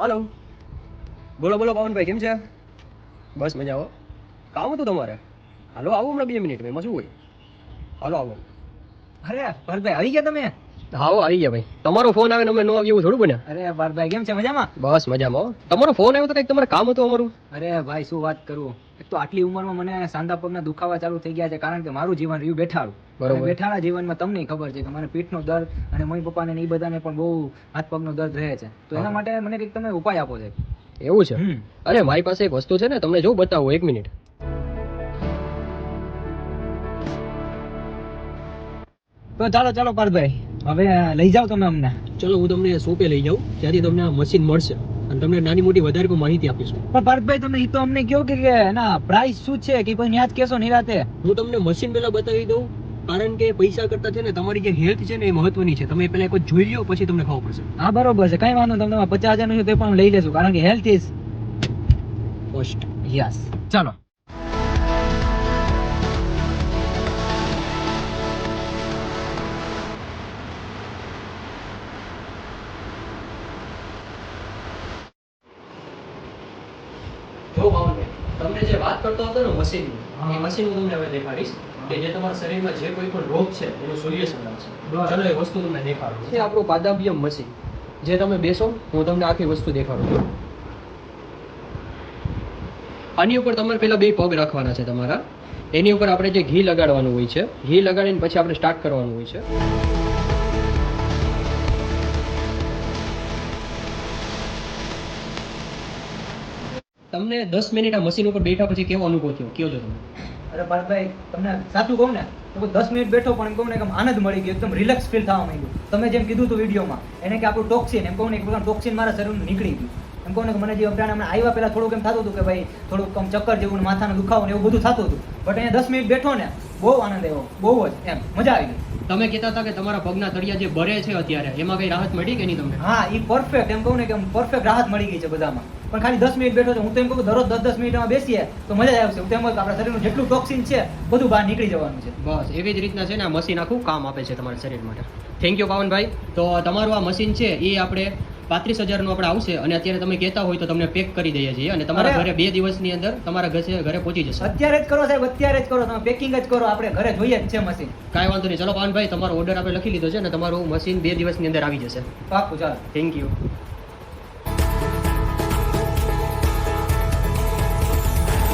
હાલો, બોલો બોલો પવનભાઈ, કેમ છે? બસ મજા. આવો, કામ હતું તમારે? હાલો આવો હમણાં 2 મિનિટ, એમાં શું હોય? હાલો આવો. અરે પાર્થભાઈ આવી ગયા તમે? આવો, આવી ગયા ભાઈ. તમારો ફોન આવે ને અમે ન આવીએ એવું થોડું બને. અરે પાર્થભાઈ કેમ છે, મજામાં? બસ મજામાં હો. તમારો ફોન આવ્યો તો કંઈક તમારે કામ હતું અમારું. અરે ભાઈ શું વાત કરું, એક તો આટલી ઉંમરમાં મને સાંધા પગના દુખાવા ચાલુ થઈ ગયા છે, કારણ કે મારું જીવન રહ્યું બેઠાડું. બરોબર. અને બેઠાડા જીવનમાં તમને ખબર છે કે મને પીઠનો દર્દ અને મમ્મી પપ્પાને ને એ બધાને પણ બહુ હાથ પગનો દર્દ રહે છે. તો એના માટે મને કંઈક તમે ઉપાય આપો છે. એવું છે? અરે મારી પાસે એક વસ્તુ છે ને, તમને જો બતાવું, 1 મિનિટ. તો ચાલો ચાલો પાર્થભાઈ, હવે લઈ જાઓ તમે અમને. ચલો હું તમને શોપે લઈ જાઉં, ત્યાંથી તમને આ મશીન મળશે અને તમને નાની મોટી વધારે કોઈ માહિતી આપીશું. પણ પાર્થભાઈ તમે એ તો અમને કહો કે એના પ્રાઇસ શું છે કે કોઈ યાદ કેશો નિરાતે. હું તમને મશીન પહેલા બતાવી દઉં, કારણ કે પૈસા કરતા છે ને તમારી જે હેલ્થ છે ને એ મહત્વની છે. તમે પહેલા એક વાર જોઈ લો, પછી તમને ખબર પડશે. હા બરોબર છે, કઈ વાંધો નહીં. તમે 50,000 નું છે તે પણ લઈ લેશું, કારણ કે હેલ્થ ઇઝ ફર્સ્ટ. યસ. ચાલો. જો ભાવને તમને જે વાત કરતો હતો ને મશીનની, એ મશીન હું તમને હવે દેખાડીશ કે જે તમારા શરીરમાં જે કોઈ પણ રોગ છે એનું સોલ્યુશન આવશે. ચલો એ વસ્તુ તમને દેખાડું. છે આપણું પાદાભ્યમ મશીન, જે તમે બેસો હું તમને આખી વસ્તુ દેખાડું છું. આની ઉપર તમારે પહેલા 2 પગ રાખવાના છે તમારા. એની ઉપર આપણે જે ઘી લગાડવાનું હોય છે, ઘી લગાડીને પછી આપણે સ્ટાર્ટ કરવાનું હોય છે. તમને 10 મિનિટ આ મશીન ઉપર બેઠા પછી કેવો અનુભવ થયો, કયો છો તમે? અરે પાર્થભાઈ તમને સાચું કહું ને તો 10 મિનિટ બેઠો પણ એમ કહું ને કે આનંદ મળી ગયો, એકદમ રિલેક્સ ફીલ થવા માંડ્યું. તમે જેમ કીધું હતું વિડીયોમાં, એને કે આપણું ટોક્સિન, એમ કહું ને એક પ્રકારનું ટોક્સિન મારા શરીરનું નીકળી ગયું. એમ કહું ને કે મને જે અપરાણ હમણાં આવ્યા પહેલા થોડુંક એમ થતું હતું કે ભાઈ થોડુંક આમ ચક્કર જેવું ને માથાનો દુખાવો ને એવું બધું થતું હતું, બટ અહીંયા 10 મિનિટ બેઠો ને બહુ આનંદ આવ્યો, બહુ જ એમ મજા આવી ગઈ. તમે કહેતા હતા કે તમારા પગના તળિયા જે બરે છે અત્યારે, એમાં કઈ રાહત મળી કે નહીં તમને? હા એ પરફેક્ટ, એમ કહું ને કે પરફેક્ટ રાહત મળી ગઈ છે બધામાં. પણ ખાલી 10 મિનિટ બેઠો છે. હું તો એમ કહું દરરોજ 10-10 મિનિટમાં બેસીએ તો મજા જ આવશે. હું તો એમ કહું કે આપણા શરીરનું જેટલું ટોક્સિન છે બધું બહાર નીકળી જવાનું છે. બસ એવી જ રીતના છે ને આ મશીન આખું કામ આપે છે તમારા શરીર માટે. Thank you Pavanbhai. તો તમારું આ મશીન છે એ આપણે 35,000 નું આપણે આવશે, અને અત્યારે તમે કહેતા હોય તો તમને પેક કરી દઈએ છીએ, અને તમારા ઘરે 2 દિવસની અંદર તમારા ઘરે પહોંચી જશે. અત્યારે જ કરો સાહેબ, અત્યારે જ કરો, તમે પેકિંગ જ કરો, આપણે ઘરે જોઈએ જ છે મશીન. કાંઈ વાંધો નહીં. ચલો પાવનભાઈ, તમારો ઓર્ડર આપણે લખી લીધો છે અને તમારું મશીન 2 દિવસની અંદર આવી જશે. પાક્કું, ચાલો. Thank you.